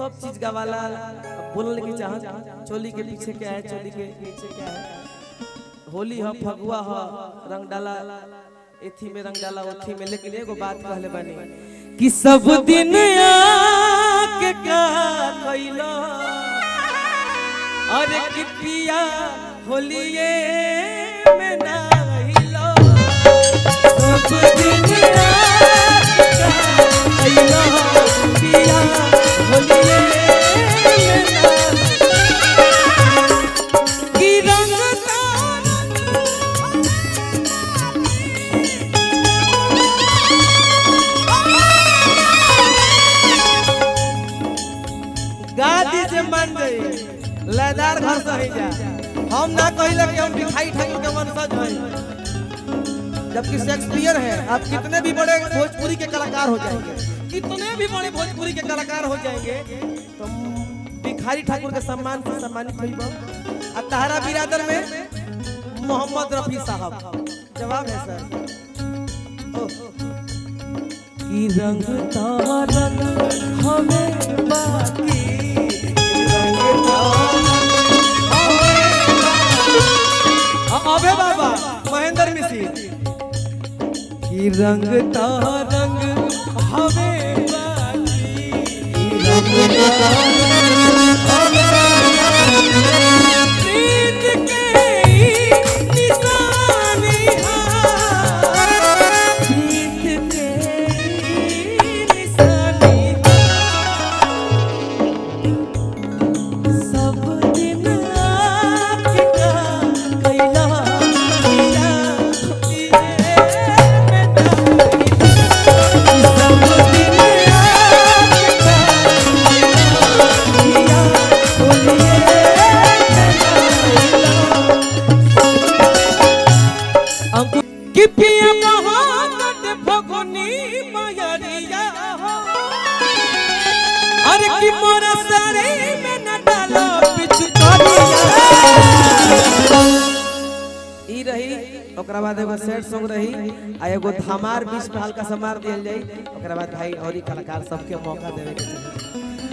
सब चीज गवाला। बोलने की चाह चोली के पीछे क्या है, चोली के नीचे क्या है। होली हो, फगुआ हो, रंग डाला एथी में, रंग डाला ओथी में। लेकिन एगो बात कहले बानी कि सब दिन आके का कइलो, अरे कि पिया होलिए में ना हिलो। सब दिन आके का कइलो, पिया होलिए में ना कि रंग गादी जे मन गई लयदार घर से ही जा। हम ना कहिला कि हम भिखारी ठाकुर के वंशज हैं, जबकि शेक्सपियर है। आप कितने भी बड़े भोजपुरी के कलाकार हो जाएंगे, कितने भी बड़े भोजपुरी के कलाकार हो जाएंगे, तो भिखारी ठाकुर के सम्मान से सम्मानित होइबो। आ तहरा बिरादर में मोहम्मद रफी साहब जवाब है सर। कि रंग तारन हमें बाकी, अबे बाबा महेंद्र मिश्र की रंग तारंग हमें बाकी, रंग प्रीत के निशानी, प्रीत के निशानी। सब दिन आके का कइला, पिया होलिए में ना हिलो। सब दिन आके का कइला, पिया होलिए में ना हिलो। कि पिया महानट भगनी मयरिया, अरे कि मोरा सारे में न डालो पिचकारिया। ई रही, ओकरा बाद एगो सैड सॉन्ग रही, आ एगो धमार बीच में हल्का सा मार दियल जाई। ओकरा बाद भाई और कलाकार सबके मौका देवे के चाहिए।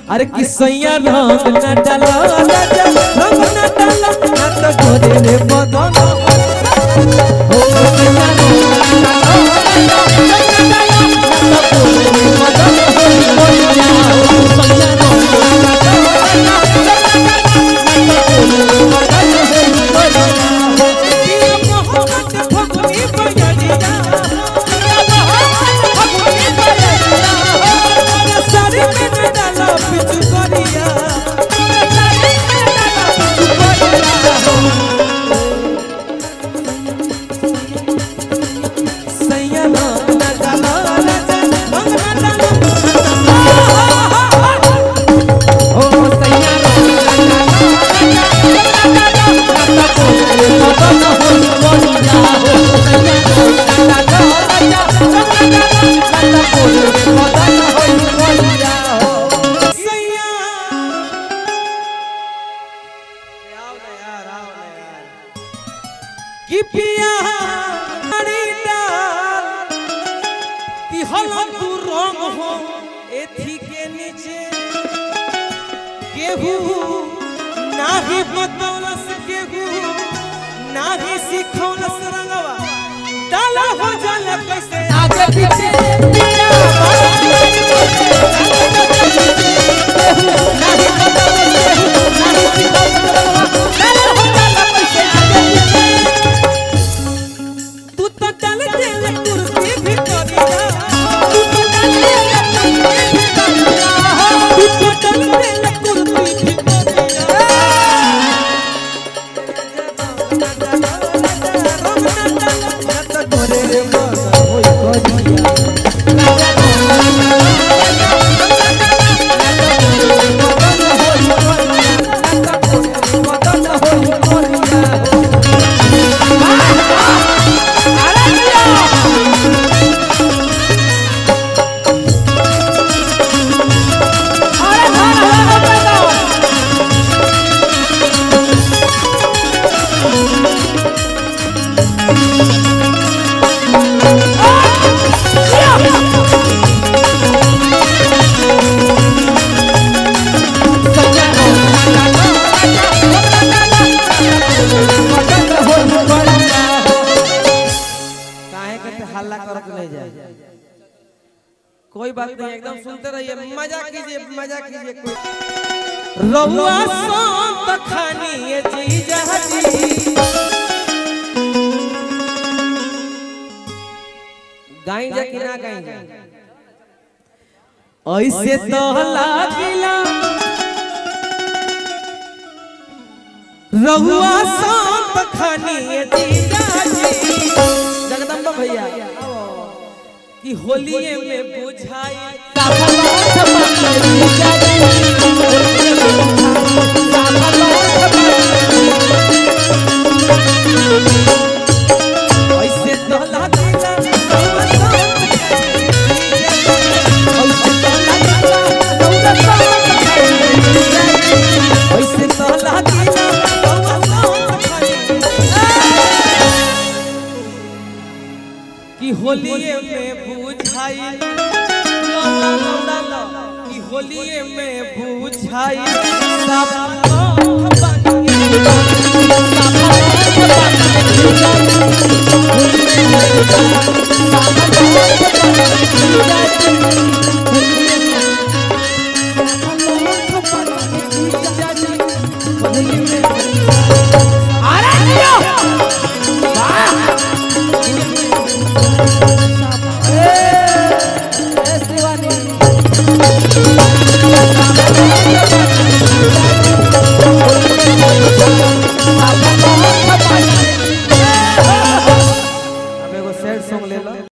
अरे कि सैया रंग न डालो, रंग न डालो, न तो गोरे रे बदन हो। सैया रंग न डालो, रंग न डालो, न तो गोरे रे बदन हो जाओ। सैया रंग न डालो, रंग न डालो, न तो गोरे रे बदन हो जाओ। पिया मोहब्बत भगनी बयरिया, पिया मोहब्बत भगनी बयरिया, मोरा सारी में न डालो पिचकारिया, मोरा सारी में न डालो पिचकारिया। सैया रंग न डालो, रंग न डालो, ओ सैया रंग न डालो, रंग न डालो, न तो गोरे रे बदन हो जाओ। सैया रंग न डालो, रंग न डालो, न तो गोरे रे बदन हो जाओ। सैया आओ ना यार, आओ ना यार। कि पिया हरी डाल कि हलन तू रंग हो एथी के नीचे, केहू नाही बतौलस, केहू नाही सिखौलस रंगवा डाला हो जाला कैसे आगे पीछे। पिया नाही बतौलस, केहू नाही सिखौलस रंगवा डाला हो जाला कैसे आगे पीछे। तू तो डाल देल कुर्सी भितरिया, तू तो डाल देल कुर्सी भितरिया, तू तो डाल देल कुर्सी भितरिया। गोरे रे बदन होई करिया, हल्ला करत नहीं जाए। कोई बात नहीं, एकदम सुनते रहिए, मजा कीजिए मजा कीजिए। रहुआ संत खानी ये जीजा जी गाएंगे कि ना गाएंगे? ऐसे तो लागिला रहुआ संत खानी ये जीजा जी। जगदम्बा भैया कि होलिये में बुझाई ऐसे तो लागिला ऐसे तो लागिला कि होलिये में बुझाई कि होलिये में बुझाई अब एगो सैड सॉन्ग ले लो।